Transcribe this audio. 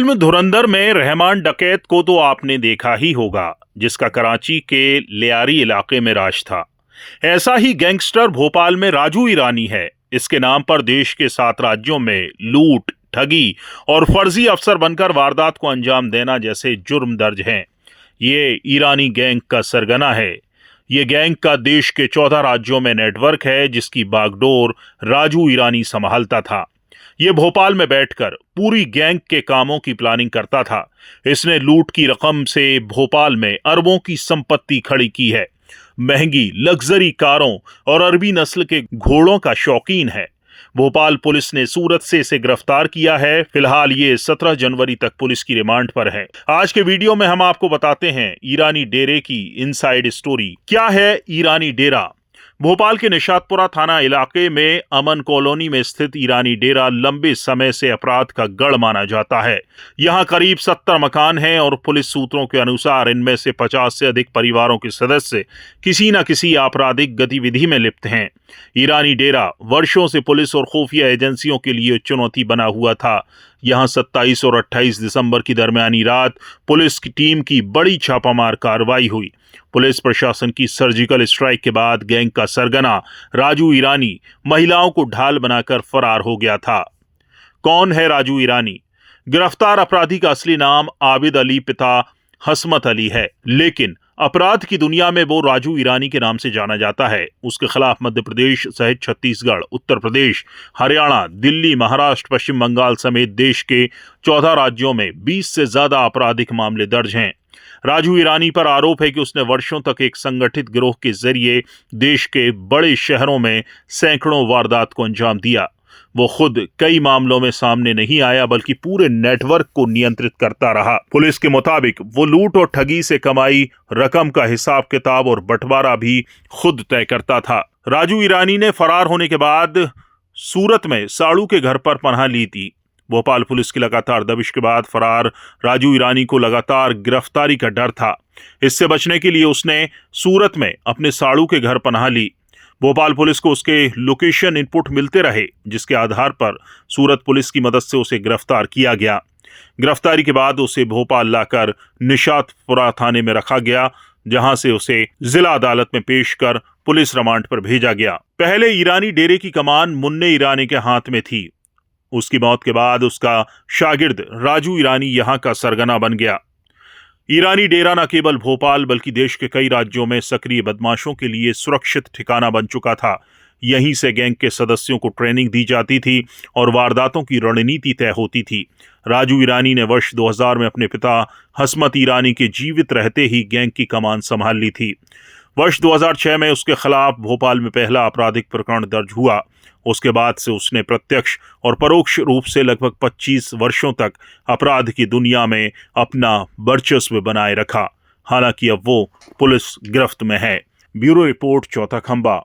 Film धुरंधर में रहमान डकैत को तो आपने देखा ही होगा, जिसका कराची के लियारी इलाके में राज था। ऐसा ही गैंगस्टर भोपाल में राजू ईरानी है। इसके नाम पर देश के 7 राज्यों में लूट, ठगी और फर्जी अफसर बनकर वारदात को अंजाम देना जैसे जुर्म दर्ज हैं। ये ईरानी गैंग का सरगना है। ये गैंग का देश के 14 राज्यों में नेटवर्क है, जिसकी बागडोर राजू ईरानी संभालता था। ये भोपाल में बैठकर पूरी गैंग के कामों की प्लानिंग करता था। इसने लूट की रकम से भोपाल में अरबों की संपत्ति खड़ी की है। महंगी लग्जरी कारों और अरबी नस्ल के घोड़ों का शौकीन है। भोपाल पुलिस ने सूरत से इसे गिरफ्तार किया है। फिलहाल ये 17 जनवरी तक पुलिस की रिमांड पर है। आज के वीडियो में हम आपको बताते हैं ईरानी डेरे की इनसाइड स्टोरी। क्या है ईरानी डेरा? भोपाल के निशातपुरा थाना इलाके में अमन कॉलोनी में स्थित ईरानी डेरा लंबे समय से अपराध का गढ़ माना जाता है। यहां करीब 70 मकान हैं और पुलिस सूत्रों के अनुसार इनमें से 50 से अधिक परिवारों के सदस्य किसी न किसी आपराधिक गतिविधि में लिप्त हैं। ईरानी डेरा वर्षों से पुलिस और खुफिया एजेंसियों के लिए चुनौती बना हुआ था। यहां 27 और 28 दिसंबर की दरमियानी रात पुलिस की टीम की बड़ी छापामार कार्रवाई हुई। पुलिस प्रशासन की सर्जिकल स्ट्राइक के बाद गैंग का सरगना राजू ईरानी महिलाओं को ढाल बनाकर फरार हो गया था। कौन है राजू ईरानी? गिरफ्तार अपराधी का असली नाम आबिद अली पिता हसमत अली है, लेकिन अपराध की दुनिया में वो राजू ईरानी के नाम से जाना जाता है। उसके खिलाफ मध्य प्रदेश सहित छत्तीसगढ़, उत्तर प्रदेश, हरियाणा, दिल्ली, महाराष्ट्र, पश्चिम बंगाल समेत देश के 14 राज्यों में 20 से ज्यादा आपराधिक मामले दर्ज हैं। राजू ईरानी पर आरोप है कि उसने वर्षों तक एक संगठित गिरोह के जरिए देश के बड़े शहरों में सैकड़ों वारदात को अंजाम दिया। वो खुद कई मामलों में सामने नहीं आया, बल्कि पूरे नेटवर्क को नियंत्रित करता रहा। पुलिस के मुताबिक वो लूट और ठगी से कमाई रकम का हिसाब किताब और बंटवारा भी खुद तय करता था। राजू ईरानी ने फरार होने के बाद सूरत में साड़ू के घर पर पनाह ली थी। भोपाल पुलिस की लगातार दबिश के बाद फरार राजू ईरानी को लगातार गिरफ्तारी का डर था। इससे बचने के लिए उसने सूरत में अपने साड़ू के घर पनाह ली। भोपाल पुलिस को उसके लोकेशन इनपुट मिलते रहे, जिसके आधार पर सूरत पुलिस की मदद से उसे गिरफ्तार किया गया। गिरफ्तारी के बाद उसे भोपाल लाकर निशातपुरा थाने में रखा गया, जहां से उसे जिला अदालत में पेश कर पुलिस रिमांड पर भेजा गया। पहले ईरानी डेरे की कमान मुन्ने ईरानी के हाथ में थी। उसकी मौत के बाद उसका शागिर्द राजू ईरानी यहां का सरगना बन गया। ईरानी डेरा न केवल भोपाल बल्कि देश के कई राज्यों में सक्रिय बदमाशों के लिए सुरक्षित ठिकाना बन चुका था। यहीं से गैंग के सदस्यों को ट्रेनिंग दी जाती थी और वारदातों की रणनीति तय होती थी। राजू ईरानी ने वर्ष 2000 में अपने पिता हसमत ईरानी के जीवित रहते ही गैंग की कमान संभाल ली थी। वर्ष 2006 में उसके खिलाफ भोपाल में पहला आपराधिक प्रकरण दर्ज हुआ। उसके बाद से उसने प्रत्यक्ष और परोक्ष रूप से लगभग 25 वर्षों तक अपराध की दुनिया में अपना वर्चस्व बनाए रखा। हालांकि अब वो पुलिस गिरफ्त में है। ब्यूरो रिपोर्ट, चौथा खंबा।